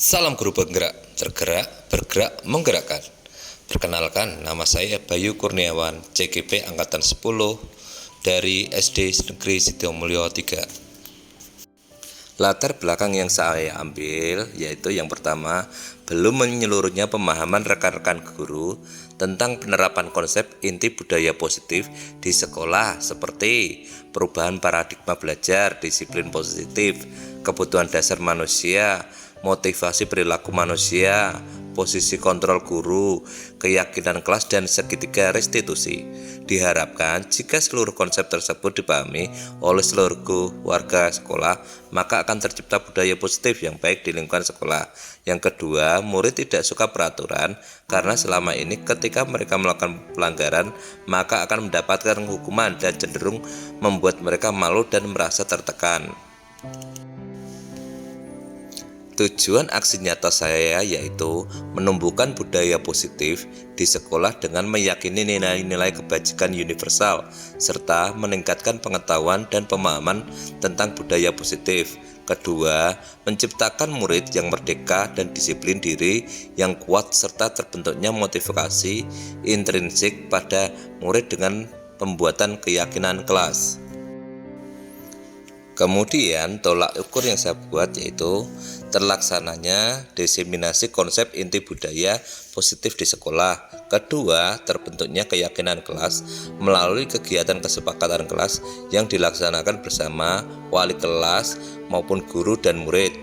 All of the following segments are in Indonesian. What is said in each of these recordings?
Salam guru penggerak, tergerak, bergerak, menggerakkan. Perkenalkan, nama saya Bayu Kurniawan, CGP Angkatan 10 dari SD Negeri Sidomulyo 3. Latar belakang yang saya ambil yaitu yang pertama, belum menyeluruhnya pemahaman rekan-rekan guru tentang penerapan konsep inti budaya positif di sekolah seperti perubahan paradigma belajar, disiplin positif, kebutuhan dasar manusia, motivasi perilaku manusia, posisi kontrol guru, keyakinan kelas, dan segitiga restitusi. Diharapkan jika seluruh konsep tersebut dipahami oleh seluruh warga sekolah, maka akan tercipta budaya positif yang baik di lingkungan sekolah. Yang kedua, murid tidak suka peraturan karena selama ini ketika mereka melakukan pelanggaran, maka akan mendapatkan hukuman dan cenderung membuat mereka malu dan merasa tertekan. Tujuan aksi nyata saya yaitu menumbuhkan budaya positif di sekolah dengan meyakini nilai-nilai kebajikan universal serta meningkatkan pengetahuan dan pemahaman tentang budaya positif. Kedua, menciptakan murid yang merdeka dan disiplin diri yang kuat serta terbentuknya motivasi intrinsik pada murid dengan pembuatan keyakinan kelas. Kemudian tolak ukur yang saya buat yaitu terlaksananya diseminasi konsep inti budaya positif di sekolah. Kedua, terbentuknya keyakinan kelas melalui kegiatan kesepakatan kelas yang dilaksanakan bersama wali kelas maupun guru dan murid.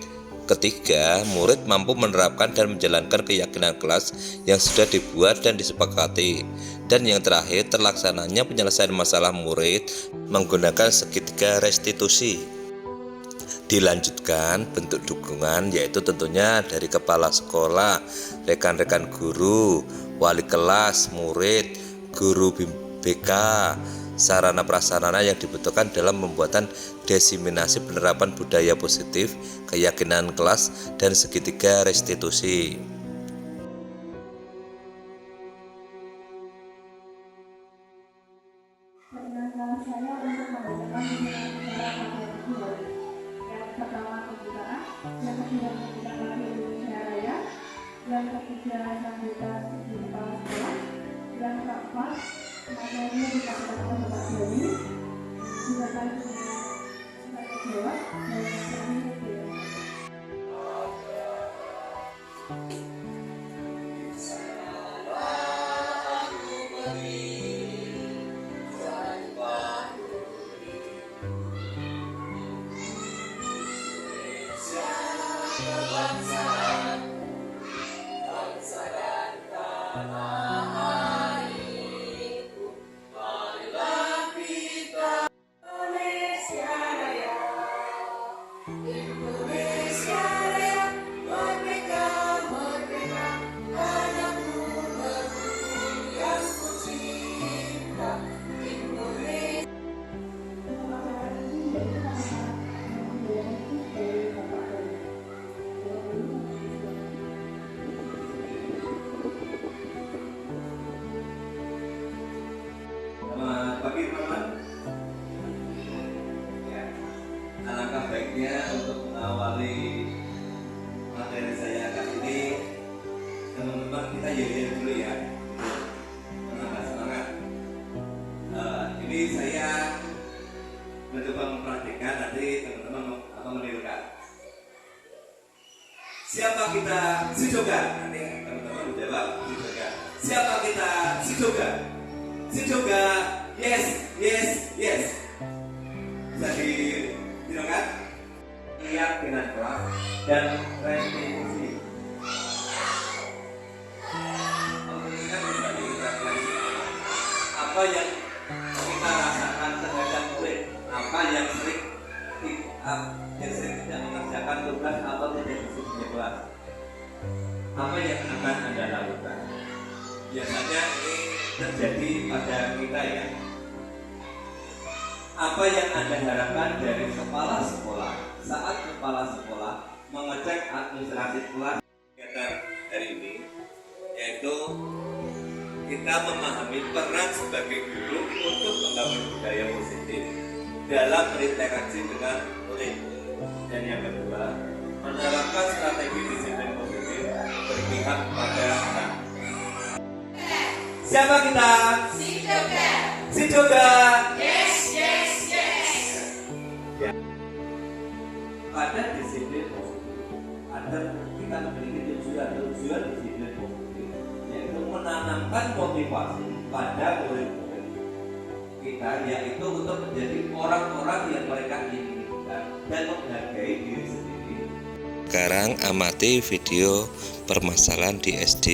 Ketiga, murid mampu menerapkan dan menjalankan keyakinan kelas yang sudah dibuat dan disepakati. Dan yang terakhir, terlaksananya penyelesaian masalah murid menggunakan segitiga restitusi. Dilanjutkan bentuk dukungan yaitu tentunya dari kepala sekolah, rekan-rekan guru, wali kelas, murid, guru BK, sarana prasarana yang dibutuhkan dalam pembuatan diseminasi penerapan budaya positif, keyakinan kelas, dan segitiga restitusi. Yang kedua menggunakan Indonesia Raya, yang ketiga sambutan di kepala sekolah, yang keempat materi disampaikan Bapak Doni, juga kali sebagai jawab dan yang terakhir Bagi teman-teman, ya, alangkah baiknya untuk mengawali materi saya kali ini, teman-teman kita yel-yel dulu ya, semangat. Ini saya mencoba mempraktikkan, nanti teman-teman akan menirukan. Siapa kita si Joga? Nanti teman-teman menjawab si Joga. Siapa kita si Joga? Si Joga. Yes. Bisa ditirukan? Keyakinan kelas dan restitusi. Mengingat kembali refleksi apa yang kita rasakan terhadap murid, apa yang sering tidak mengerjakan tugas atau tidak disiplin kelas, apa yang akan Anda lakukan. Biasanya ini terjadi pada kita ya. Apa yang Anda harapkan dari kepala sekolah saat kepala sekolah mengecek administrasi kelas? Kegiatan hari ini yaitu kita memahami peran sebagai guru untuk membangun budaya positif dalam berinteraksi dengan murid. Dan yang kedua, menerapkan strategi disiplin positif berpihak pada anak. Siapa kita? Si Joga. Yes. Ya. Pada disiplin positif, ada kita memiliki tujuan disiplin positif, yaitu menanamkan motivasi pada murid-murid kita, yaitu untuk menjadi orang-orang yang mereka inginkan dan menghargai diri sendiri. Sekarang amati video permasalahan di SD.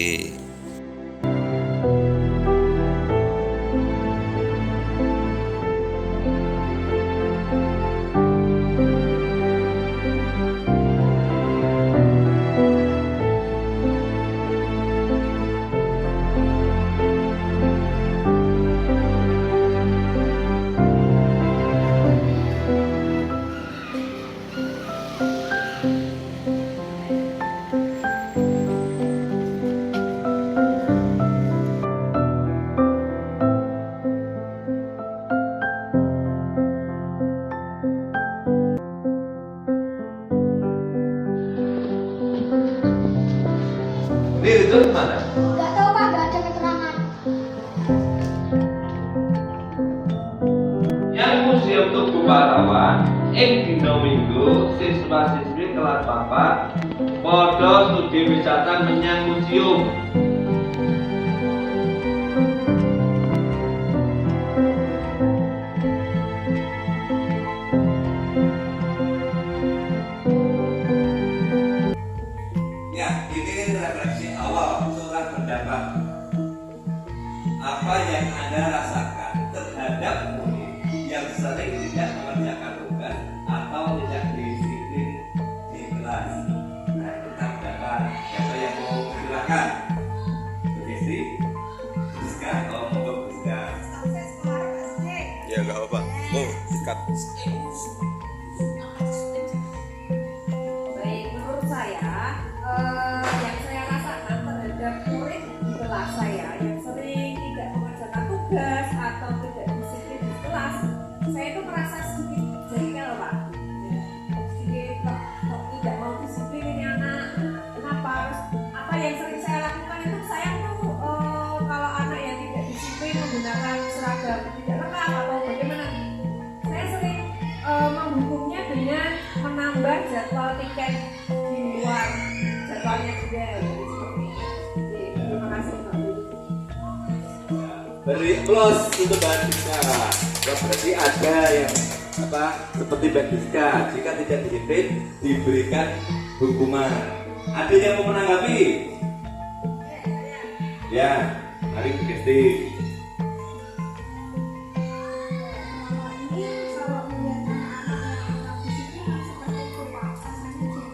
Ini itu mana? Nggak tahu Pak, nggak ada keterangan. Yang Museum Tugu Pahlawan ing dina Minggu siswa-siswi kelas 4 padha studi wisata menyang museum. Ya, ini refleksi awal surat pendapat. Apa yang Anda rasakan terhadap murid yang sering tidak mengerjakan tugas atau tidak disiplin di kelas? Nah, kita pendapat. Siapa yang mau silakan? Bu Desi, Rizka, monggo Rizka. Ya nggak apa-apa. Oh, sikat. Baik, menurut saya yang saya rasakan terhadap murid di kelas saya yang sering tidak mengerjakan tugas atau tidak disiplin di kelas, saya itu merasa sedikit jengkel Pak. Ya, sedikit kok tidak mau disiplin ini anak. Kenapa? Terus apa yang sering saya lakukan itu saya tuh kalau anak yang tidak disiplin menggunakan seragam tidak lengkap atau bagaimana, saya sering menghukumnya dengan menambah jadwal tiket di luar jadwalnya juga. Jadi seperti itu. Jadi, terima kasih Mbak Bu. Beri plus untuk Mbak Rizka. Ya, berarti ada yang seperti Mbak Rizka, jika tidak disiplin diberikan hukuman. Ada yang mau menanggapi? Ya, mari Bu Desti. Ini kalau melihat anak-anak yang disiplin seperti itu Pak, rasanya jengkel.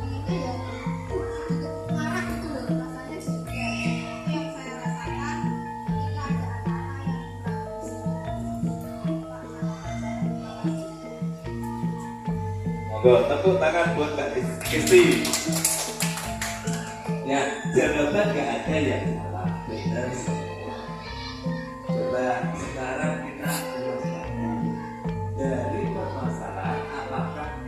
Ini ya marah gitu loh, rasanya jengkel. Itu yang saya rasakan ketika ada anak-anak yang kurang disiplin. Monggo tepuk tangan buat Mbak Desti. Ya, jawaban nggak ada yang salah, benar semua. Coba sekarang kita selesaikan dari permasalahan apakah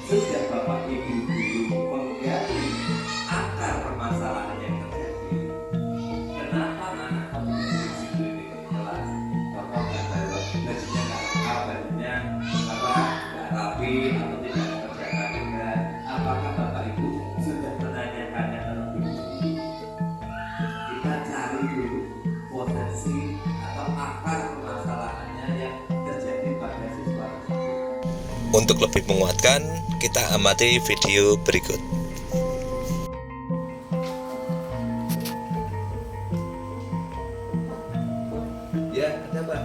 sudah Bapak Ibu guru menggali akar permasalahan yang terjadi. Kenapa anak kamu disiplin di kelas? Contoh nggak tahu, gajinya nggak lengkap, bajunya nggak rapi atau tidak mengerjakan tugas. Apakah Bapak Ibu sudah menanyakannya terlebih dahulu? Kita cari dulu potensi atau akar permasalahannya yang terjadi pada siswa tersebut. Untuk lebih menguatkan, kita amati video berikut. Ya, ada Pak.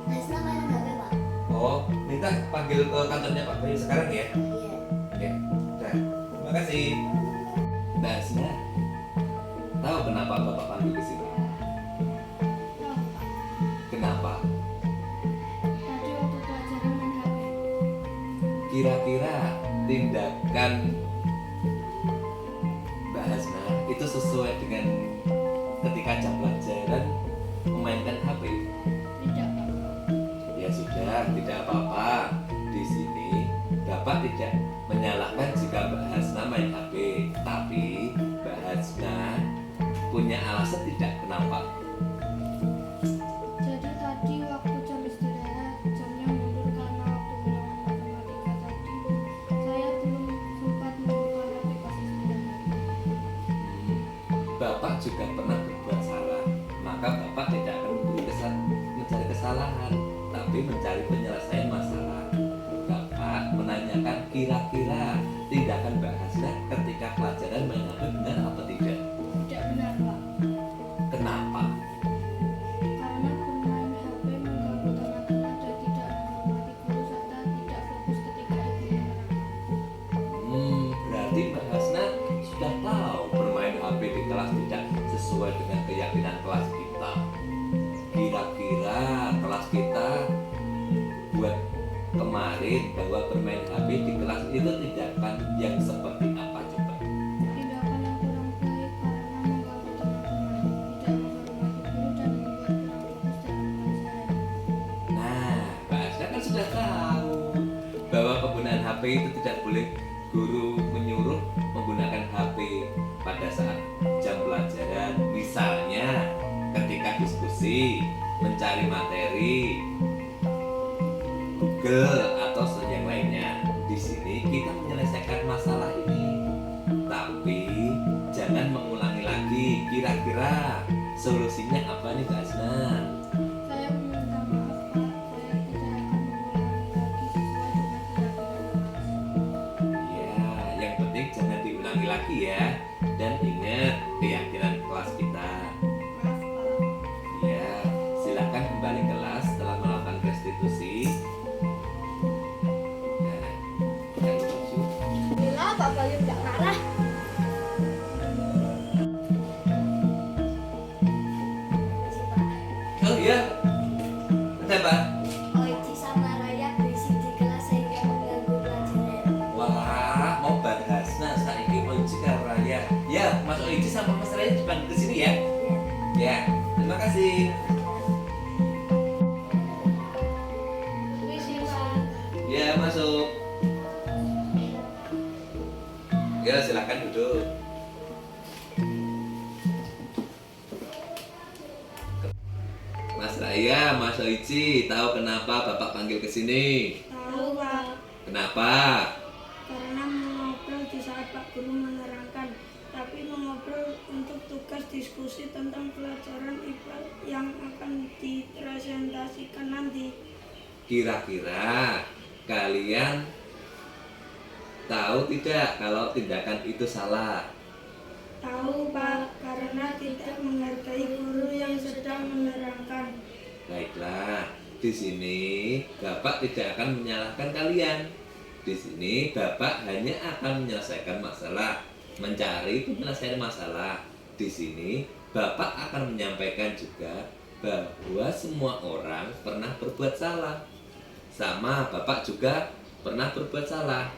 Desna main HP Pak. Oh, minta panggil ke kantornya Pak Bayu sekarang ya. Iya. Oke, nah, terima kasih. Mbak Asna, tahu kenapa Bapak panggil ke sini? Kenapa? Tadi waktu pelajaran main HP. Kira-kira tindakan Mbak Hasna itu sesuai dengan ketika jam pelajaran memainkan HP? Tidak Pak. Ya sudah, tidak apa-apa. sini Bapak tidak menyalahkan jika Mbak Hasna main HP, tapi Mbak Hasna punya alasan tidak kenapa. Jadi tadi waktu jam istirahat jamnya mundur karena waktu ulangan matematika tadi saya belum sempat membuka HP pas istirahat. Bapak juga pernah berbuat salah, maka Bapak tidak akan mencari kesalahan, tapi mencari penyelesaian masalah. Bapak menanyakan kira-kira tindakan Mbak Hasna ketika pelajaran main HP benar apa tidak? Tidak benar Pak, Kenapa? karena bermain HP mengganggu teman-teman dan tidak menghormati guru serta tidak fokus ketika ibu menerangkan. Berarti Mbak Hasna sudah tahu bermain HP di kelas tidak sesuai dengan keyakinan kelas kita. Kira-kira kelas kita buat kemarin bahwa bermain HP di kelas itu tindakan yang seperti apa coba? Tindakan yang kurang baik karena mengganggu teman-teman, tidak menghormati guru dan membuat kurang fokus dalam pelajaran. Nah, Mbak Hasna kan sudah tahu bahwa penggunaan HP itu tidak boleh. Guru menyuruh menggunakan HP pada saat jam pelajaran, misalnya ketika diskusi, mencari materi, Google atau yang lainnya. Di sini kita menyelesaikan masalah ini, tapi jangan mengulangi lagi. Kira-kira solusinya apa nih Mbak Hasna? Saya meminta maaf Pak, saya tidak akan mengulangi lagi sesuai dengan keyakinan. Ya, yang penting jangan diulangi lagi ya. Dan ingat keyakinan kelas kita. Maaf Pak. Ya, silakan kembali kelas setelah melakukan restitusi. Nah, yang lucu. Bila Pak Bayu tidak marah. Oh iya, kenapa? Oici sama Raya berisik di kelas sehingga mengganggu pelajaran. Wah, mau bahas. Nah, saiki Oici karo Raya. Ya, Mas Oici sama Mas Raya dipanggil ke sini ya. Ya, terima kasih. Ya, masuk. Ya, silakan duduk. Mas Raya, Mas Oici, tahu kenapa Bapak panggil ke sini? Tahu Pak, Kenapa? karena mengobrol di saat Pak Guru menerangkan, tapi mengobrol untuk tugas diskusi tentang pelajaran IPA yang akan dipresentasikan nanti. Kira-kira kalian tahu tidak kalau tindakan itu salah? Tahu Pak, karena tidak menghargai guru yang sedang menerangkan. Baiklah, di sini Bapak tidak akan menyalahkan kalian. Di sini Bapak hanya akan menyelesaikan masalah, mencari penyelesaian masalah. Di sini Bapak akan menyampaikan juga bahwa semua orang pernah berbuat salah. Sama Bapak juga pernah berbuat salah.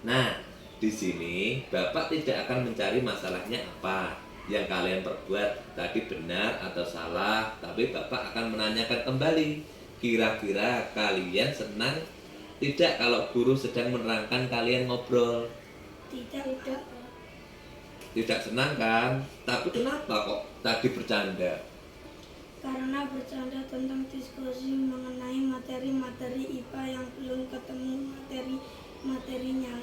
Nah, di sini Bapak tidak akan mencari masalahnya apa yang kalian perbuat tadi benar atau salah, tapi Bapak akan menanyakan kembali. Kira-kira kalian senang tidak kalau guru sedang menerangkan kalian ngobrol? Tidak. Tidak senang kan? Tapi kenapa kok tadi bercanda? Karena bercanda tentang diskusi mengenai materi-materi IPA yang belum ketemu materinya.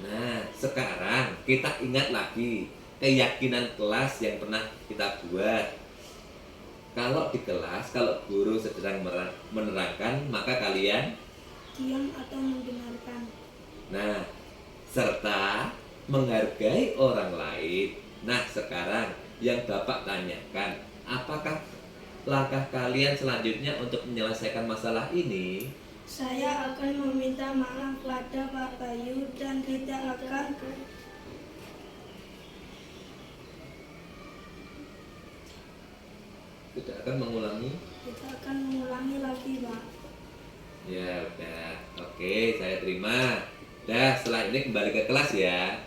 Nah, sekarang kita ingat lagi keyakinan kelas yang pernah kita buat. Kalau di kelas, kalau guru sedang menerangkan, maka kalian Diam atau mendengarkan. nah, serta menghargai orang lain. Nah, sekarang yang Bapak tanyakan, apakah langkah kalian selanjutnya untuk menyelesaikan masalah ini? Saya akan meminta maaf pada Pak Bayu dan tidak akan mengulangi. lagi Pak. Ya udah, oke, saya terima. Dah, setelah ini kembali ke kelas ya.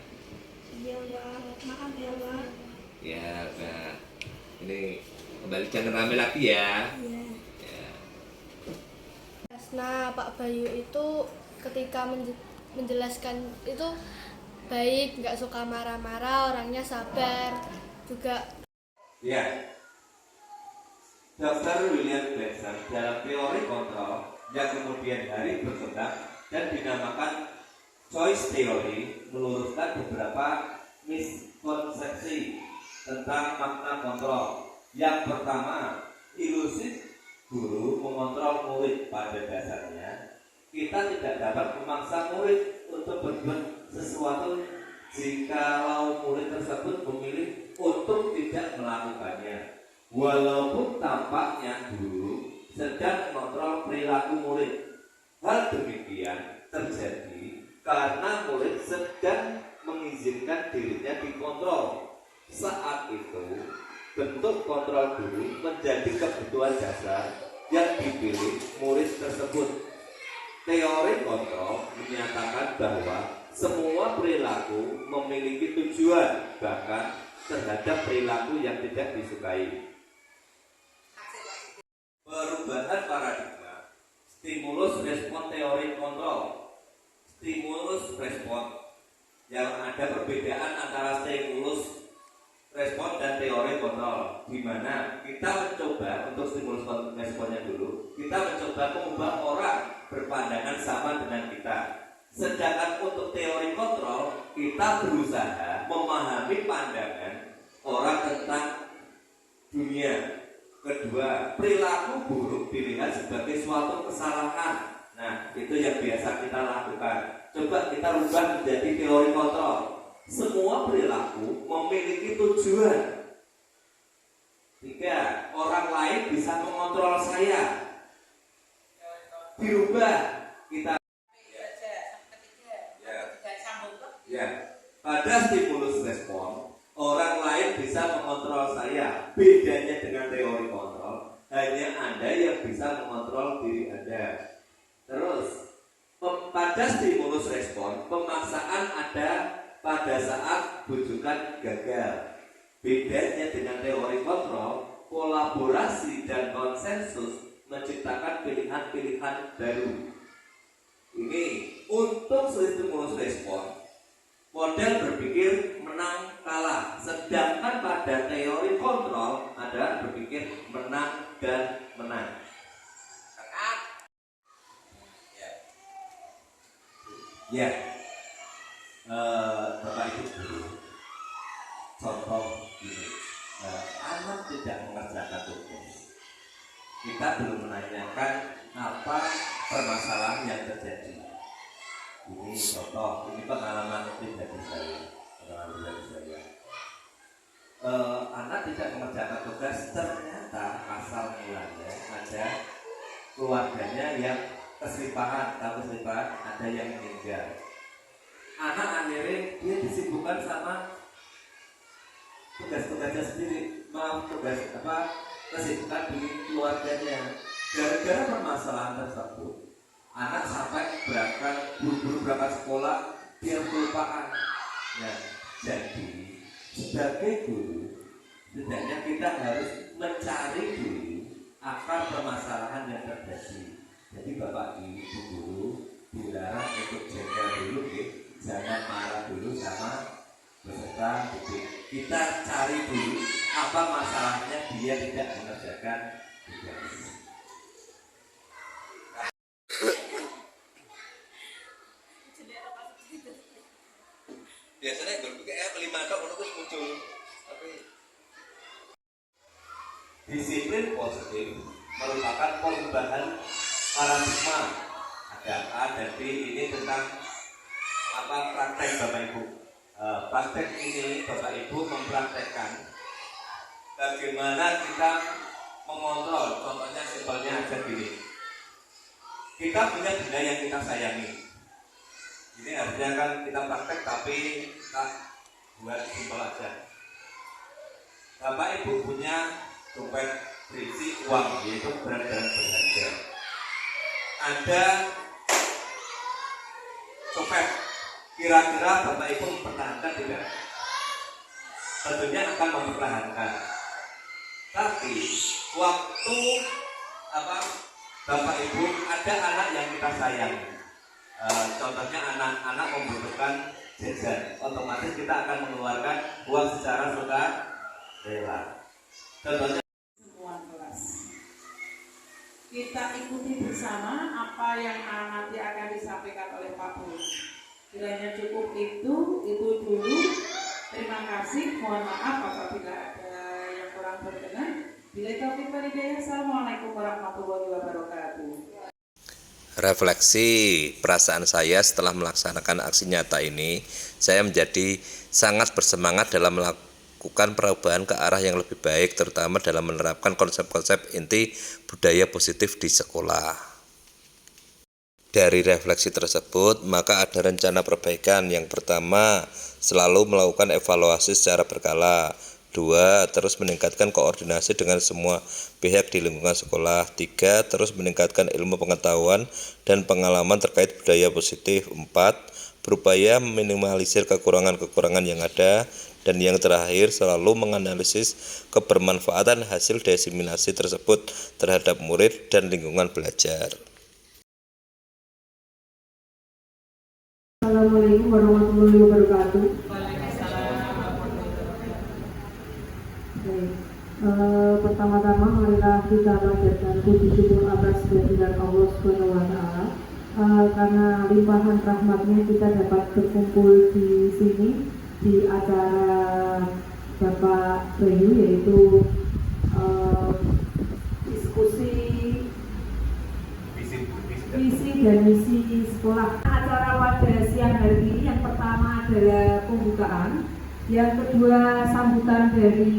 Iya Pak, maaf ya Pak. Ya udah, ini kembali jangan rame lagi ya. Iya. Ya. Nah, Pak Bayu itu ketika menjelaskan itu baik, nggak suka marah-marah, orangnya sabar juga. Ya, Dr. William Glasser dalam teori kontrol yang kemudian hari berkembang dan dinamakan choice theory meluruskan beberapa miskonsepsi tentang makna kontrol. Yang pertama, ilusi guru mengontrol murid. Pada dasarnya kita tidak dapat memaksa murid untuk berbuat sesuatu jikalau murid tersebut memilih untuk tidak melakukannya, walaupun tampaknya guru sedang mengontrol perilaku murid. Hal demikian terjadi karena murid sedang mengizinkan dirinya dikontrol. Saat itu bentuk kontrol guru menjadi kebutuhan dasar yang dipilih murid tersebut. Teori kontrol menyatakan bahwa semua perilaku memiliki tujuan, bahkan terhadap perilaku yang tidak disukai. Perubahan paradigma, stimulus respon teori kontrol. Stimulus respon, yang ada perbedaan antara stimulus respon dan teori kontrol, di mana kita mencoba untuk stimulus responnya dulu, kita mencoba mengubah orang berpandangan sama dengan kita. Sedangkan untuk teori kontrol, kita berusaha memahami pandangan orang tentang dunia. Kedua, perilaku buruk dilihat sebagai suatu kesalahan. Nah, itu yang biasa kita lakukan. Coba kita rubah menjadi teori kontrol. Semua perilaku memiliki tujuan. Tiga, orang lain bisa mengontrol saya. Dirubah kita. Ya, pada stimulus respon, orang lain bisa mengontrol saya. Bedanya dengan teori kontrol, hanya Anda yang bisa mengontrol diri Anda. Terus, pada stimulus respon, pemaksaan ada pada saat bujukan gagal. Bedanya dengan teori kontrol, kolaborasi dan konsensus menciptakan pilihan-pilihan baru. Ini untuk stimulus respon, model berpikir menang kalah. Sedangkan pada teori kontrol adalah berpikir menang dan menang. Ya, Bapak Ibu guru, contoh ini, anak tidak mengerjakan tugas. Kita belum menanyakan apa permasalahan yang terjadi. Ini contoh, ini pengalaman pribadi saya. Anak tidak mengerjakan tugas, ternyata asal mulanya ada keluarganya yang keselipahan, ada yang meninggal. Anak akhirnya dia disibukkan sama tugas-tugasnya sendiri, kesibukan di keluarganya. Gara-gara permasalahan tersebut, anak sampai buru-buru berangkat sekolah, dia kelupaan. Nah, jadi sebagai guru, setidaknya kita harus mencari dulu akar permasalahan yang terjadi. Jadi Bapak Ibu guru dilarang untuk jengkel dulu, jangan marah dulu sama peserta didik. Kita cari dulu apa masalahnya dia tidak mengerjakan tugas. Biasanya guru kayak kelima tok terus muncul. Disiplin positif merupakan perubahan paradigma. Ada A dan B, ini tentang praktek Bapak Ibu. Praktek ini Bapak Ibu mempraktekkan bagaimana kita mengontrol. Contohnya simpelnya aja gini. Kita punya benda yang kita sayangi. Ini artinya kan kita praktek tapi kita buat simpel aja. Bapak Ibu punya dompet berisi uang, yaitu barang-barang berharga. Ada copet, kira-kira Bapak Ibu mempertahankan tidak? Tentunya akan mempertahankan. Tapi waktu Bapak Ibu ada anak yang kita sayangi, Contohnya anak-anak membutuhkan jajan, otomatis kita akan mengeluarkan uang secara sukarela. Contohnya Semua kelas. Kita ikuti bersama apa yang nanti akan disampaikan oleh Pak Guru. Kiranya cukup itu dulu. Terima kasih. Mohon maaf apabila ada yang kurang berkenan. Bila taufiq wal hidayah. Assalamualaikum warahmatullahi wabarakatuh. Refleksi perasaan saya setelah melaksanakan aksi nyata ini, saya menjadi sangat bersemangat dalam melakukan perubahan ke arah yang lebih baik, terutama dalam menerapkan konsep-konsep inti budaya positif di sekolah. Dari refleksi tersebut, maka ada rencana perbaikan. Yang pertama, selalu melakukan evaluasi secara berkala. 2. Terus meningkatkan koordinasi dengan semua pihak di lingkungan sekolah. 3. Terus meningkatkan ilmu pengetahuan dan pengalaman terkait budaya positif. 4. Berupaya meminimalisir kekurangan-kekurangan yang ada. Dan yang terakhir, selalu menganalisis kebermanfaatan hasil diseminasi tersebut terhadap murid dan lingkungan belajar. Assalamualaikum warahmatullahi wabarakatuh. Pertama-tama marilah kita panjatkan puji syukur atas kehadiran Allah SWT. Karena limpahan rahmatnya kita dapat berkumpul di sini di acara Bapak Bayu, yaitu diskusi visi dan misi sekolah. Acara pada siang hari ini yang pertama adalah pembukaan, yang kedua sambutan dari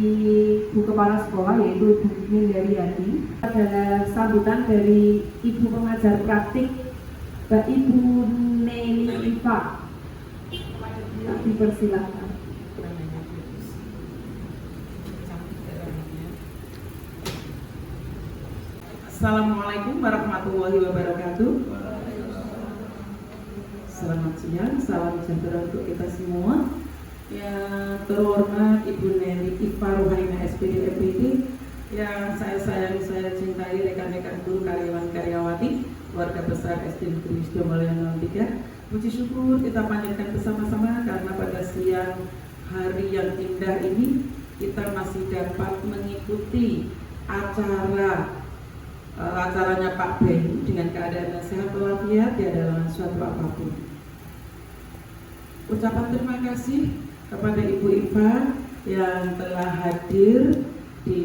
Bu Kepala Sekolah yaitu Bu Mindaryati, adalah sambutan dari Ibu Pengajar Praktik Mbak Ibu Neli Iva. Dipersilakan. Assalamualaikum warahmatullahi wabarakatuh. Selamat siang, salam sejahtera untuk kita semua. Yang terhormat Ibu Neli Iva Ruhaina SPD MPD, yang saya sayangi, saya cintai, rekan-rekan guru, karyawan-karyawati, keluarga besar SD Negeri Sidomulyo 03. Puji syukur kita panjatkan bersama-sama karena pada siang hari yang indah ini kita masih dapat mengikuti acaranya Pak Bayu dengan keadaan sehat walafiat, tiada halangan suatu apapun. Ucapan terima kasih kepada Ibu Iva yang telah hadir di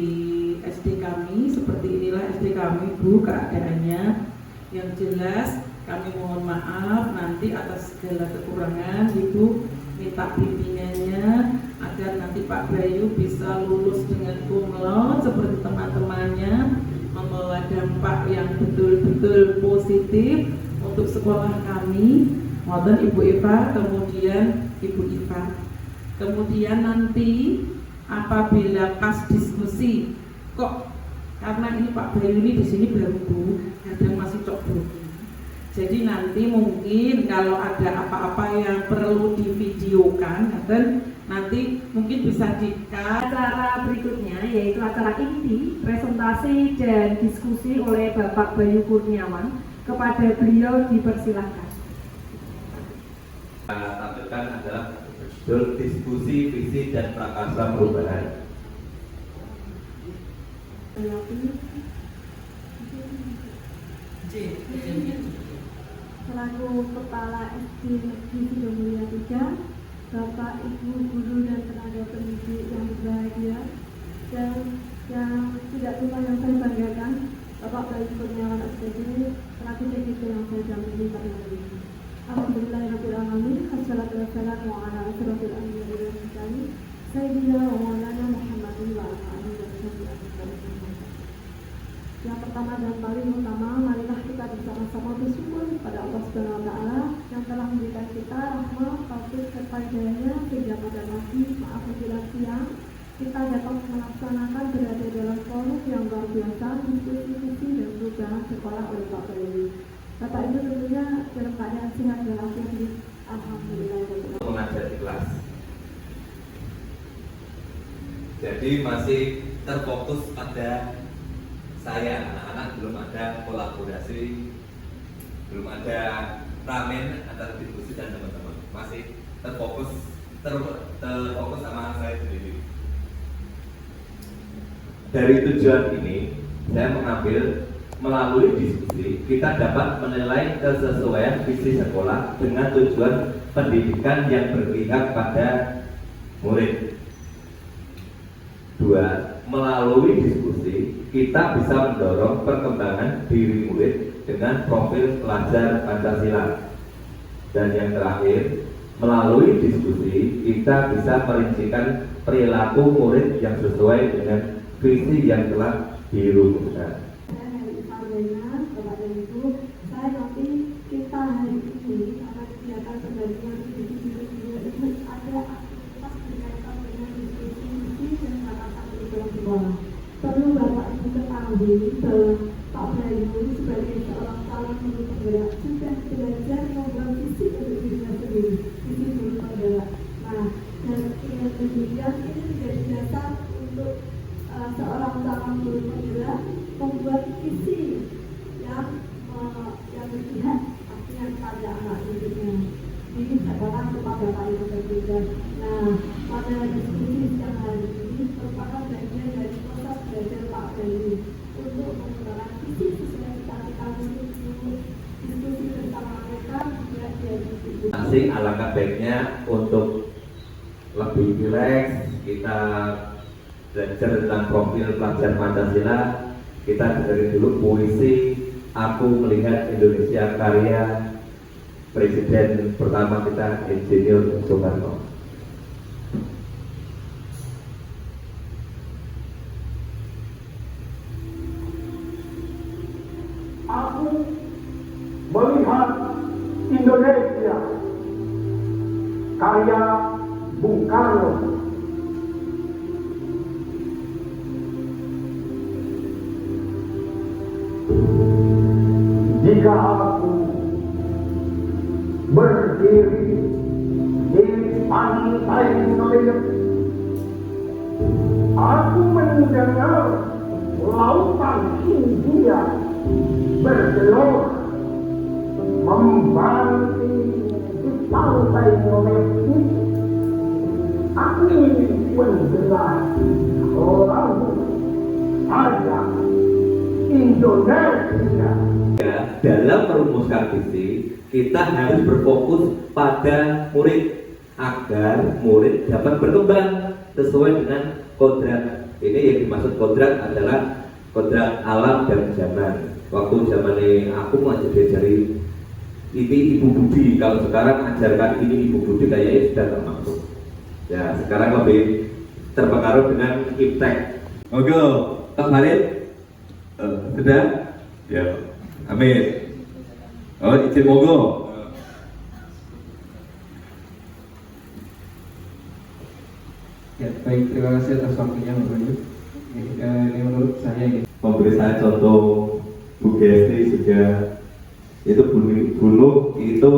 SD kami. Seperti inilah SD kami, Bu, keadaannya. Yang jelas kami mohon maaf nanti atas segala kekurangan. Ibu minta bimbingannya agar nanti Pak Bayu bisa lulus dengan cum laude seperti teman-temannya, membawa dampak yang betul-betul positif untuk sekolah kami. Mohon Ibu Eva, kemudian Ibu Iva. Kemudian nanti apabila pas diskusi, kok karena ini Pak Bayu ini di sini baru Bu, kadang masih coklat. Jadi nanti mungkin kalau ada apa-apa yang perlu divideokan, dan nanti mungkin bisa Acara berikutnya yaitu acara inti, presentasi dan diskusi oleh Bapak Bayu Kurniawan. Kepada beliau dipersilahkan. tampilkan adalah berjudul diskusi visi dan prakarsa perubahan. Selaku Kepala SD Negeri Sidomulyo 3, Bapak, Ibu, Guru dan tenaga pendidik yang berbahagia, dan yang tidak lupa yang saya banggakan, Bapak Bayu Kurniawan SPD, selaku PDP yang saya dampingi pada hari ini. Alhamdulillahirrahmanirrahim. Assalatu wassalamu ala asyrofil anbiya'i wal mursalin Sayyidina wa maulana Muhammadin wa ala alihi wa sahbihi. Yang pertama dan paling utama, marilah kita bersama-sama bersyukur kepada Allah Subhanahu wa taala yang telah memberikan kita rahmat, taufik serta hidayahnya sehingga pada pagi, maaf menjelang siang, kita dapat melaksanakan berada dalam forum yang luar biasa, diskusi visi dan perubahan sekolah oleh Pak Bayu. Bapak Ibu tentunya dalam keadaan sehat dan walafiat. Alhamdulillah. Mengajar di kelas. Jadi masih terfokus pada saya, anak-anak belum ada kolaborasi, belum ada ramen antara diskusi dan teman-teman. Masih terfokus sama saya sendiri. Dari tujuan ini, saya mengambil melalui diskusi kita dapat menilai kesesuaian visi sekolah dengan tujuan pendidikan yang berpihak pada murid. 2. Melalui diskusi kita bisa mendorong perkembangan diri murid dengan profil pelajar Pancasila. Dan yang terakhir, melalui diskusi kita bisa merincikan perilaku murid yang sesuai dengan visi yang telah dirumuskan. Bapak dan Ibu, saya nanti kita hari ini akan kegiatan pendampingan itu ada aktivitas berkaitan dengan diskusi dan batasan kurikulum sekolah. Perlu Bapak Ibu ketahui bahwa Pak Bayu sebagai seorang calon guru penggerak sudah belajar membuat visi untuk dirinya sendiri, visi guru penggerak. Nah, dan dengan demikian ini menjadi dasar untuk seorang calon guru penggerak membuat visi yang berpihak artinya kepada anak didiknya. Ini katakan kepada Pak Ibu berbeda. Nah, pada diskusi siang hari ini merupakan bagian dari proses belajar Pak Bayu untuk menggunakan visi sesuai cita-cita diskusi bersama mereka juga dari Masih alangkah baiknya untuk lebih rileks kita belajar tentang profil pelajar Pancasila. Kita dengerin dulu puisi Aku Melihat Indonesia karya Presiden pertama kita Insinyur Soekarno. Aku melihat Indonesia karya Bung Karno. Jika aku berdiri di pantai Ngelip, aku mendengar lautan Hindia bergelora membanting di pantai Ngelip itu. Aku mendengar lagu ada Indonesia. Dalam merumuskan visi, kita harus berfokus pada murid agar murid dapat berkembang sesuai dengan kodrat. Ini yang dimaksud kodrat adalah kodrat alam dan zaman. Waktu zamannya aku diajari ini ibu budi, kalau sekarang ajarkan ini ibu budi kayaknya sudah termasuk. Ya sekarang lebih terpengaruh dengan iptek. Oke, Pak Khalid, sudah? Ya. Amin. Oh, izin monggo. Ya, baik, terima kasih atas waktunya Bapak Ibu. Ini menurut saya ini. Memberi saya contoh Bu Gesti juga itu dulu itu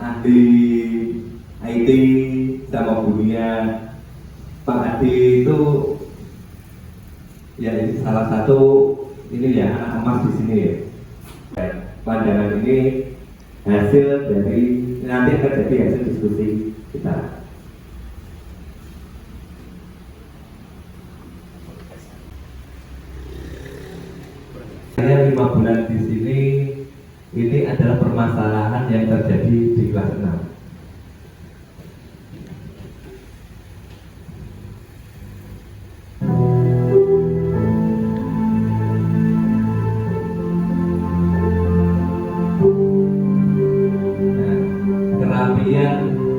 ahli IT sama Bunia. Pak Adi itu ya ini salah satu ini ya anak emas di sini ya. Pandangan ini hasil dari nanti akan jadi hasil diskusi kita. Saya 5 bulan di sini ini adalah permasalahan yang terjadi di kelas 6.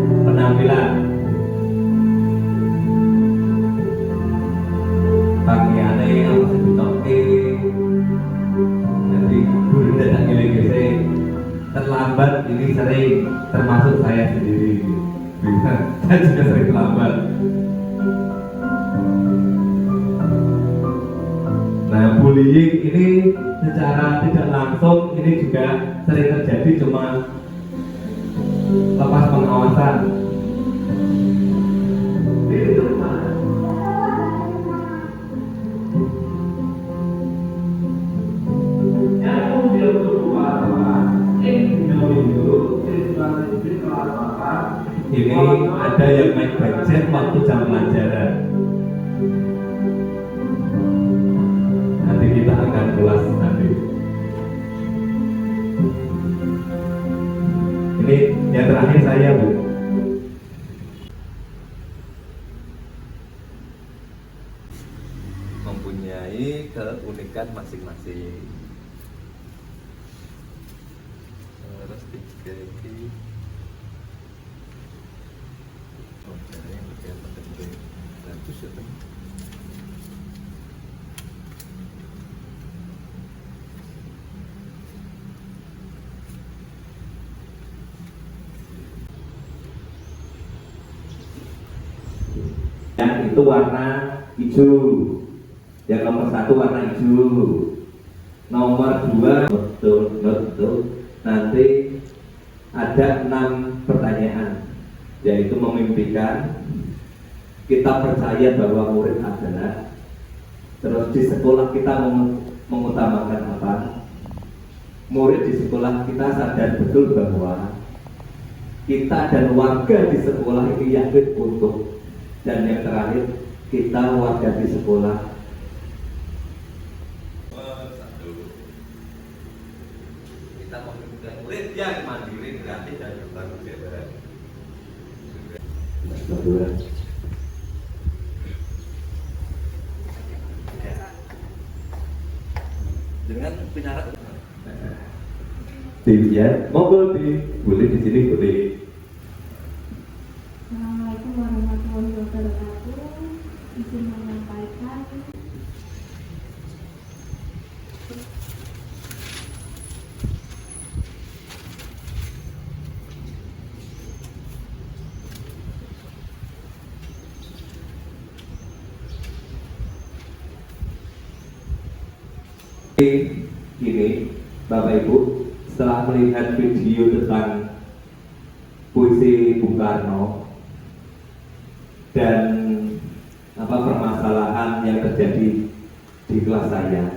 Penampilan pakaiannya yang masih ditoke, jadi guru tidak gile-gile terlambat ini sering, termasuk saya sendiri. Saya juga sering terlambat. Nah, bullying ini secara tidak langsung ini juga sering terjadi, cuma lepas pengawasan. Yang kemudian kedua adalah Indonesia Ini ada yang main gadget waktu jam pelajaran. Nanti kita akan kelas nanti. Ini yang terakhir saya, Bu. Mempunyai keunikan masing-masing. Terus tiga ini. Oh, caranya yang lebih penting. Bagus ya, Bang. Yang itu warna hijau. Yang nomor 1 warna hijau. Nomor 2 betul. Nanti ada 6 pertanyaan, yaitu memimpikan, kita percaya bahwa murid adalah, terus di sekolah kita mengutamakan apa, murid di sekolah kita sadar betul bahwa kita dan warga di sekolah ini yakin untuk, dan yang terakhir kita warga di sekolah Kita membutuhkan murid yang mandiri, kreatif, dan bertanggung jawab. Dengan penyarat ya, monggo boleh di sini boleh. Assalamualaikum warahmatullahi wabarakatuh. Izin menyampaikan ini, Bapak Ibu, setelah melihat video tentang puisi Bung Karno dan permasalahan yang terjadi di kelas saya,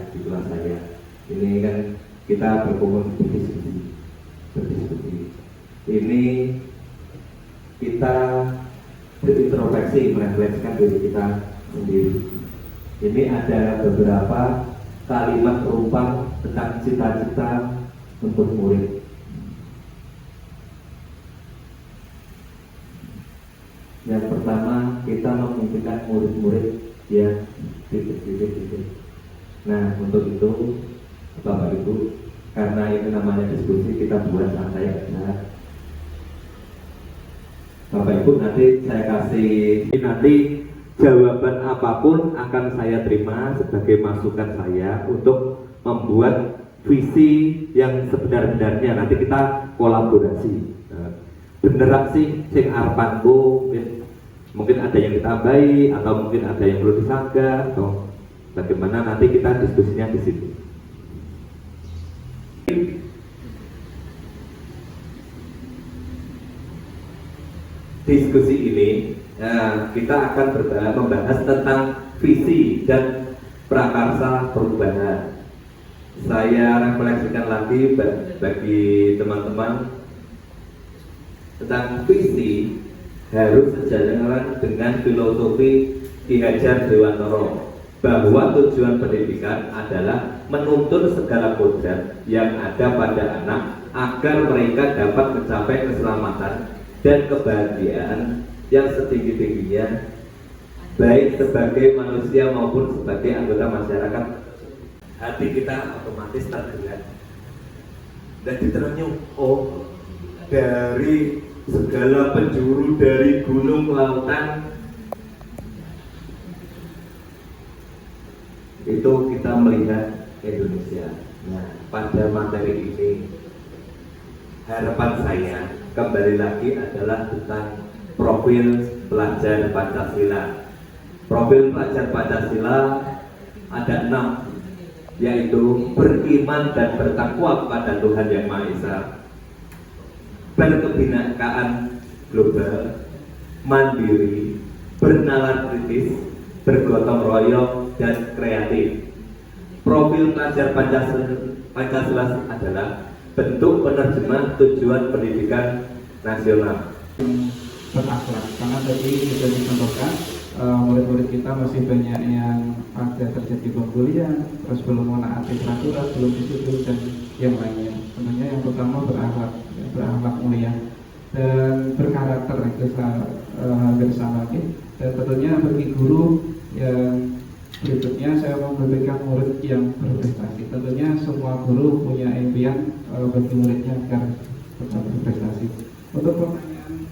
ini kan kita berkumpul berdiskusi. Ini kita berintrospeksi, merefleksikan diri kita sendiri. Ini ada beberapa kalimat perumpam tentang cita-cita untuk murid. Yang pertama, kita memimpikan murid-murid yang titik. Nah, untuk itu Bapak Ibu, karena ini namanya diskusi, kita buat santai aja. Bapak Ibu, nanti saya kasih, nanti jawaban apapun akan saya terima sebagai masukan saya untuk membuat visi yang sebenar-benarnya. Nanti kita kolaborasi. Beneran sih sing arepanku, mungkin ada yang ditambahi atau mungkin ada yang perlu disangga atau bagaimana, nanti kita diskusinya di situ. Diskusi ini kita akan membahas tentang visi dan prakarsa perubahan. Saya refleksikan lagi bagi teman-teman tentang visi harus sejalan dengan filosofi Ki Hajar Dewantara, bahwa tujuan pendidikan adalah menuntun segala kodrat yang ada pada anak agar mereka dapat mencapai keselamatan dan kebahagiaan yang setinggi-tingginya, baik sebagai manusia maupun sebagai anggota masyarakat. Hati kita otomatis tergerak dan diterenyuh, oh dari segala penjuru, dari gunung lautan, itu kita melihat Indonesia. Nah, pada materi ini harapan saya kembali lagi adalah tentang profil pelajar Pancasila. Profil pelajar Pancasila ada 6, yaitu beriman dan bertakwa kepada Tuhan Yang Maha Esa, berkebinekaan global, mandiri, bernalar kritis, bergotong royong, dan kreatif. Profil pelajar Pancasila adalah bentuk penerjemah tujuan pendidikan nasional. berakhlak. Karena tadi sudah dicontohkan murid-murid kita masih banyak yang ada terjadi pembulian, terus belum menaati peraturan, belum disiplin dan yang lainnya. Tentunya yang pertama berakhlak mulia dan berkarakter itu hampir sama lagi. Dan tentunya bagi guru yang berikutnya saya mau memberikan murid yang berprestasi. Tentunya semua guru punya impian bagi muridnya agar tetap berprestasi. Untuk pertanyaan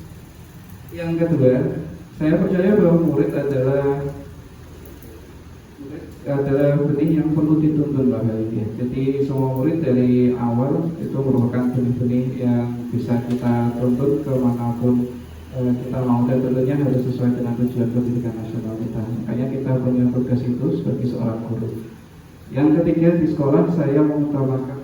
yang kedua, saya percaya bahwa murid adalah benih yang perlu dituntun Bapak Ibu. Jadi semua murid dari awal itu merupakan benih-benih yang bisa kita tuntun kemanapun kita mau, dan tentunya harus sesuai dengan tujuan pendidikan nasional kita. Makanya kita punya tugas itu sebagai seorang guru. Yang ketiga, di sekolah saya mengutamakan,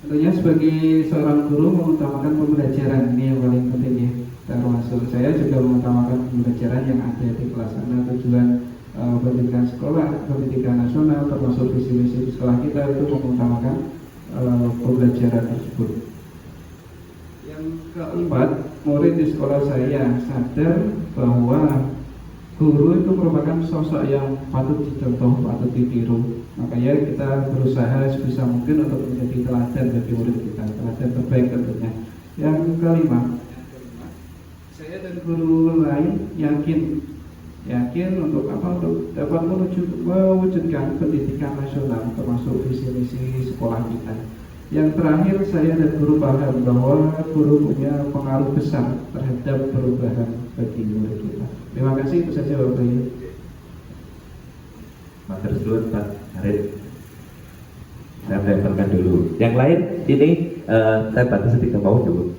tentunya sebagai seorang guru mengutamakan pembelajaran, ini yang paling penting ya. Termasuk saya juga mengutamakan pembelajaran yang ada di kelas, karena tujuan pendidikan sekolah, pendidikan nasional, termasuk visi-misi di sekolah kita itu mengutamakan pembelajaran tersebut. Yang keempat, murid di sekolah saya sadar bahwa guru itu merupakan sosok yang patut dicontoh, patut ditiru. Makanya kita berusaha sebisa mungkin untuk menjadi teladan bagi murid kita, teladan terbaik tentunya. Yang kelima, saya dan guru lain yakin untuk dapat mewujudkan pendidikan nasional termasuk visi misi sekolah kita. Yang terakhir, saya dan guru paham bahwa guru punya pengaruh besar terhadap perubahan bagi murid kita. Terima kasih, itu saja Bapak Ibu. Matur suwun Pak Arif. Saya menyampaikan dulu. Yang lain ini saya bantu sedikit mau dulu.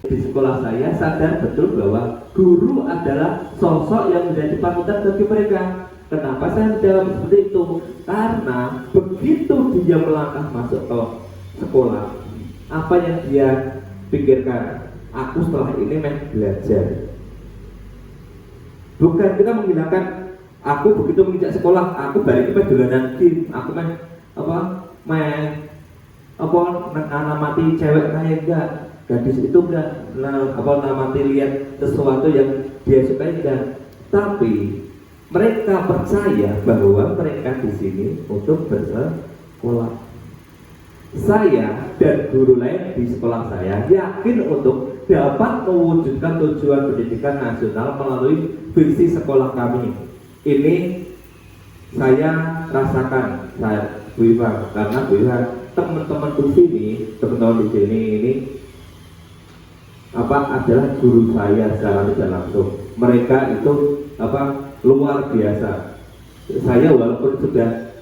Di sekolah saya sadar betul bahwa guru adalah sosok yang menjadi panutan bagi mereka. Kenapa saya menjawab seperti itu? Karena begitu dia melangkah masuk ke sekolah, apa yang dia pikirkan? Aku setelah ini belajar. Bukan kita menghilangkan. Aku begitu menginjak sekolah, aku balik ke dolanan game. Aku namati cewek kayak enggak, gadis itu enggak, namati lihat sesuatu yang dia sukai enggak. Tapi mereka percaya bahwa mereka di sini untuk bersekolah. Saya dan guru lain di sekolah saya yakin untuk dapat mewujudkan tujuan pendidikan nasional melalui visi sekolah kami. Ini saya rasakan, saya Bu Iva, karena Bu Iva teman-teman di sini ini adalah guru saya secara tidak langsung. Mereka itu luar biasa. Saya walaupun sudah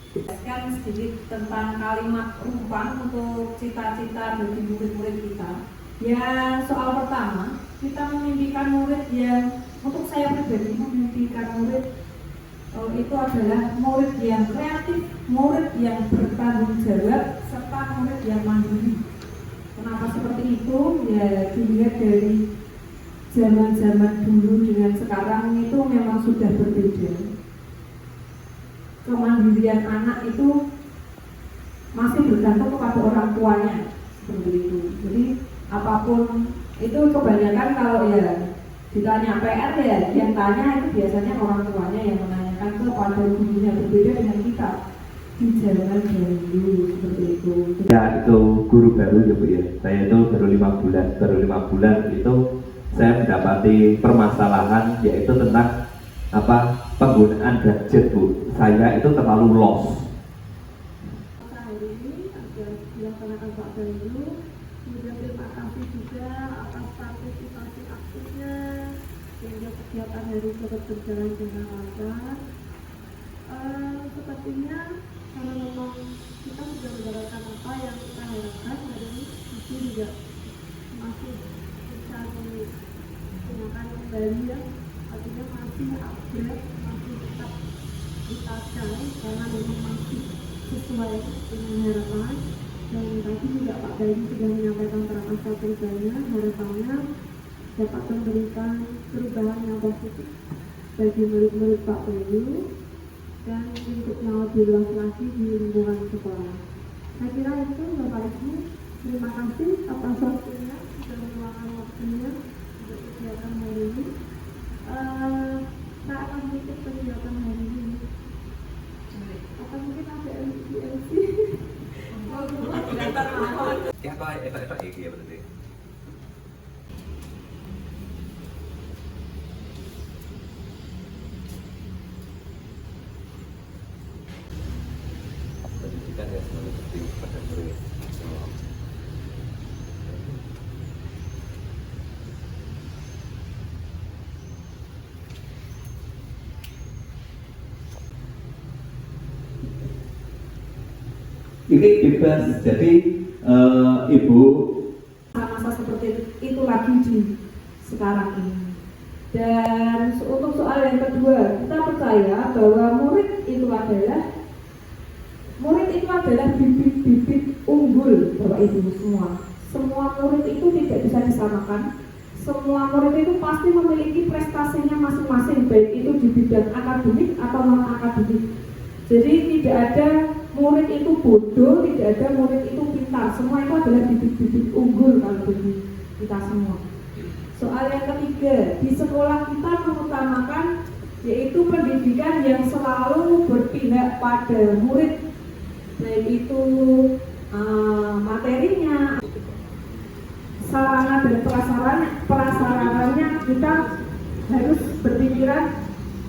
jelaskan sedikit tentang kalimat umpan untuk cita-cita bagi murid-murid kita. Ya, soal pertama, kita memimpikan murid yang, untuk saya pribadi memimpikan murid itu adalah murid yang kreatif, murid yang bertanggung jawab, serta murid yang mandiri. Kenapa seperti itu? Ya, dilihat dari zaman-zaman dulu dengan sekarang itu memang sudah berbeda. Kemandirian anak itu masih bergantung kepada orang tuanya, seperti itu. Jadi apapun itu kebanyakan kalau ya ditanya PR ya yang tanya itu biasanya orang tuanya yang menanyakan kepada gurunya, berbeda dengan kita di zaman dahulu seperti itu. Ya, itu guru baru ya Bu ya. Saya itu baru 5 bulan itu saya mendapati permasalahan yaitu tentang penggunaan gadget Bu. Saya itu terlalu lost. Hari ini agar dilaksanakan Pak Bayu, kemudian terima kasih juga atas partisipasi aktifnya sehingga kegiatan hari ini dapat berjalan dengan lancar. Sepertinya kalau memang kita sudah mendapatkan apa yang kita harapkan, hari ini juga masih bisa digunakan kembali ya, artinya masih upgrade, masih tetap dipakai karena memang masih sesuai dengan harapan. Dan tadi juga Pak Bayu sudah menyampaikan peran strateginya, harapannya dapat memberikan perubahan yang positif bagi murid-murid Pak Bayu dan lingkupnya lebih luas lagi di lingkungan sekolah. Saya kira itu Bapak Ibu Terima kasih atas waktunya sudah meluangkan waktunya untuk kegiatan hari ini. Saya akan tutup kegiatan hari ini. Atau mungkin ada MC. Ya apa ini ya berarti. Pendidikan ya selalu penting pada murid. Ini bebas, jadi ibu Masa seperti itu lagi di sekarang ini. Dan untuk soal yang kedua, kita percaya bahwa murid itu adalah bibit-bibit unggul Bapak Ibu semua. Semua murid itu tidak bisa disamakan. Semua murid itu pasti memiliki prestasinya masing-masing, baik itu di bidang akademik atau non akademik. Jadi tidak ada murid itu bodoh, tidak ada murid itu pintar. Semua itu adalah bibit-bibit unggul kalau bagi kita semua. Soal yang ketiga, di sekolah kita mengutamakan yaitu pendidikan yang selalu berpihak pada murid, baik itu materinya, sarana dan prasarananya. Kita harus berpikiran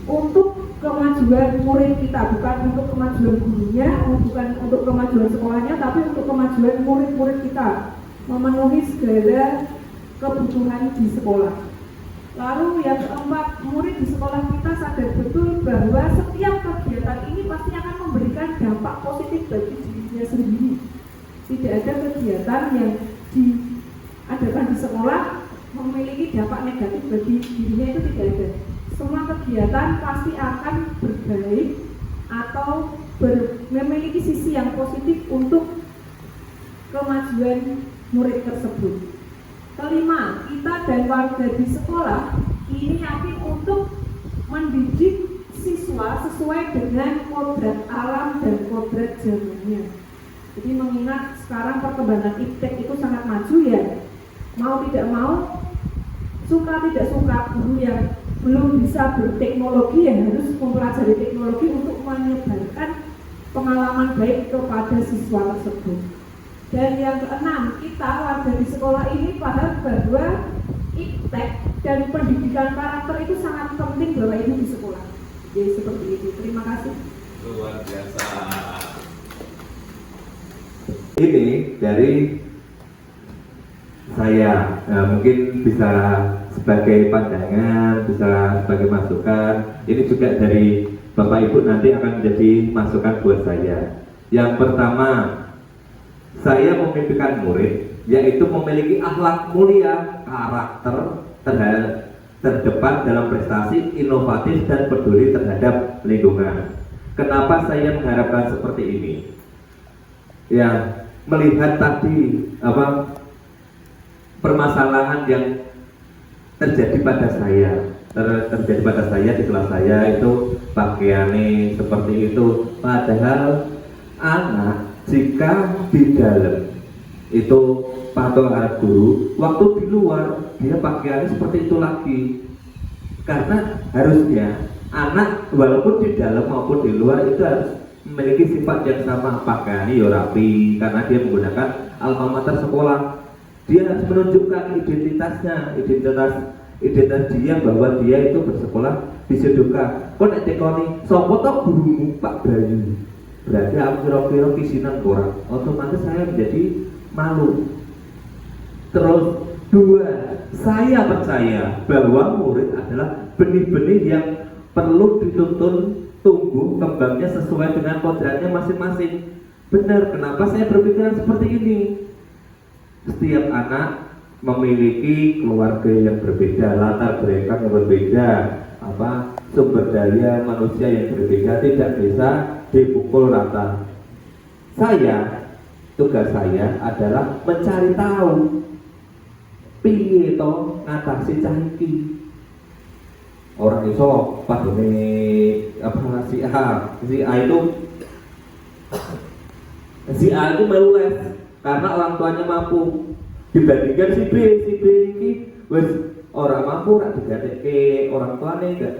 untuk kemajuan murid kita, bukan untuk kemajuan gurunya, bukan untuk kemajuan sekolahnya, tapi untuk kemajuan murid-murid kita, memenuhi segala kebutuhan di sekolah. Lalu yang keempat, murid di sekolah kita sadar betul bahwa setiap kegiatan ini pasti akan memberikan dampak positif bagi dirinya sendiri. Tidak ada kegiatan yang diadakan di sekolah memiliki dampak negatif bagi dirinya, itu tidak ada. Semua kegiatan pasti akan berbaik atau memiliki sisi yang positif untuk kemajuan murid tersebut. Kelima, kita dan warga di sekolah ini yakin untuk mendidik siswa sesuai dengan kodrat alam dan kodrat zamannya. Jadi mengingat sekarang perkembangan iptek itu sangat maju ya, mau tidak mau, suka tidak suka, guru yang belum bisa berteknologi ya harus mempelajari teknologi untuk menyebarkan pengalaman baik kepada siswa tersebut. Dan yang keenam, kita warga di sekolah ini paham bahwa iptek dan pendidikan karakter itu sangat penting Bapak Ibu di sekolah. Jadi seperti itu. Terima kasih. luar biasa. Ini dari saya, mungkin bisa sebagai pandangan, bisa sebagai masukan. Ini juga dari Bapak Ibu nanti akan menjadi masukan buat saya. Yang pertama, saya memimpikan murid yaitu memiliki akhlak mulia, karakter terdepan dalam prestasi, inovatif dan peduli terhadap lingkungan. Kenapa saya mengharapkan seperti ini? Ya, melihat tadi permasalahan yang terjadi pada saya di kelas saya itu pakaiannya seperti itu, padahal anak jika di dalam itu patuh terhadap guru, waktu di luar dia pakaiannya seperti itu lagi. Karena harusnya anak walaupun di dalam maupun di luar itu harus memiliki sifat yang sama, pakaiannya ya rapi karena dia menggunakan alma mater sekolah. Dia harus menunjukkan identitas dia bahwa dia itu bersekolah di Sedoka. Kok nek tekoni sapa to gurumu Pak Bayu? Berarti aku kira-kira kisinan orang, otomatis saya menjadi malu. Terus dua, saya percaya bahwa murid adalah benih-benih yang perlu dituntun tumbuh kembangnya sesuai dengan kodratnya masing-masing. Benar, kenapa saya berpikiran seperti ini? Setiap anak memiliki keluarga yang berbeda, latar belakang yang berbeda, sumber daya manusia yang berbeda, tidak bisa dipukul rata. Tugas saya adalah mencari tahu piye to ngatasi cah iki. Orang iso padane si A itu melu les karena orang tuanya mampu. Dibandingkan si B ini wes orang mampu nggak digadekke orang tuanya, nggak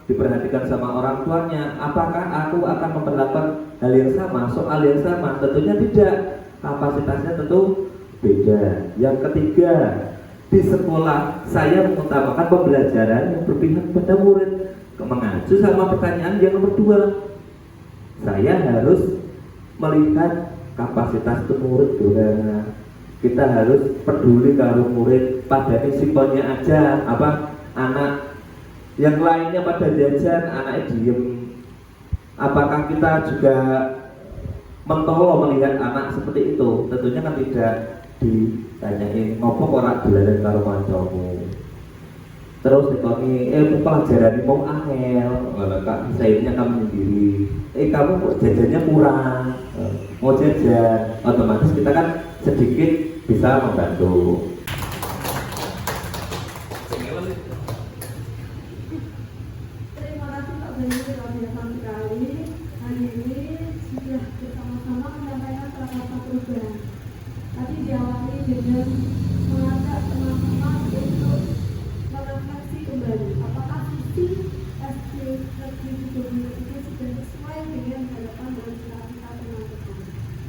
diperhatikan sama orang tuanya. Apakah aku akan memperlakukan hal yang sama, soal yang sama? Tentunya tidak. Kapasitasnya tentu beda. Yang ketiga, di sekolah saya mengutamakan pembelajaran yang berpihak pada murid. Mengacu sama pertanyaan yang nomor 2, saya harus melihat kapasitas itu murid gimana. Kita harus peduli kalau murid pada simpelnya aja, anak yang lainnya pada jajan, anaknya diem. Apakah kita juga mentolo melihat anak seperti itu? Tentunya kan tidak. Ditanyain ngopo ora dolanan karo kancamu. Terus dikoni pelajaran mau angel, kak sayangnya kamu sendiri. Kamu kok jajannya kurang, mau jajan, otomatis kita kan sedikit bisa membantu. Terima kasih Pak Benny, luar biasa sekali. Hari ini sudah bersama-sama menyampaikan salah satu perubahan. Tadi diawali dengan mengajak teman-teman untuk merefleksi kembali apakah visi SD Negeri Sidoarjo itu sudah sesuai dengan harapan dan cita-cita teman-teman.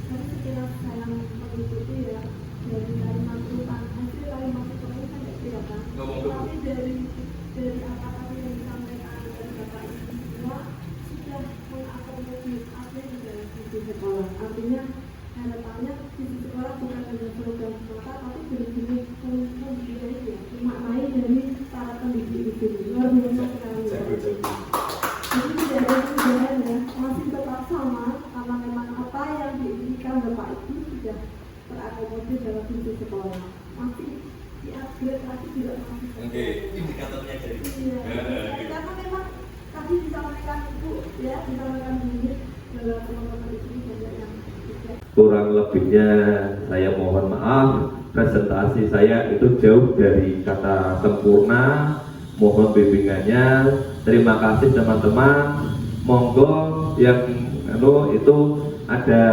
Tapi sekilas saya mengikuti ya, dari kalimat urutan hasil kalimat itu kan tidak kelihatan. Tapi dari apa tadi yang disampaikan dari Bapak Ibu semua sudah mengakomodir apa yang dalam visi sekolah. Artinya harapannya visi sekolah bukan hanya program semata, tapi benar-benar mempunyai dimaknai dari para pendidik itu. Luar biasa sekali. Jadi tidak ada perubahan ya, masih tetap sama karena memang apa yang diinginkan Bapak Ibu sudah terakomodir dalam visi sekolah. Masih di-upgrade lagi juga masih. Oke, indikatornya jadi. Iya. Karena memang tadi disampaikan Ibu ya, disampaikan ini bahwa teman-teman di sini banyak yang kurang lebihnya saya mohon maaf, presentasi saya itu jauh dari kata sempurna. Mohon bimbingannya. Terima kasih teman-teman. Monggo yang itu ada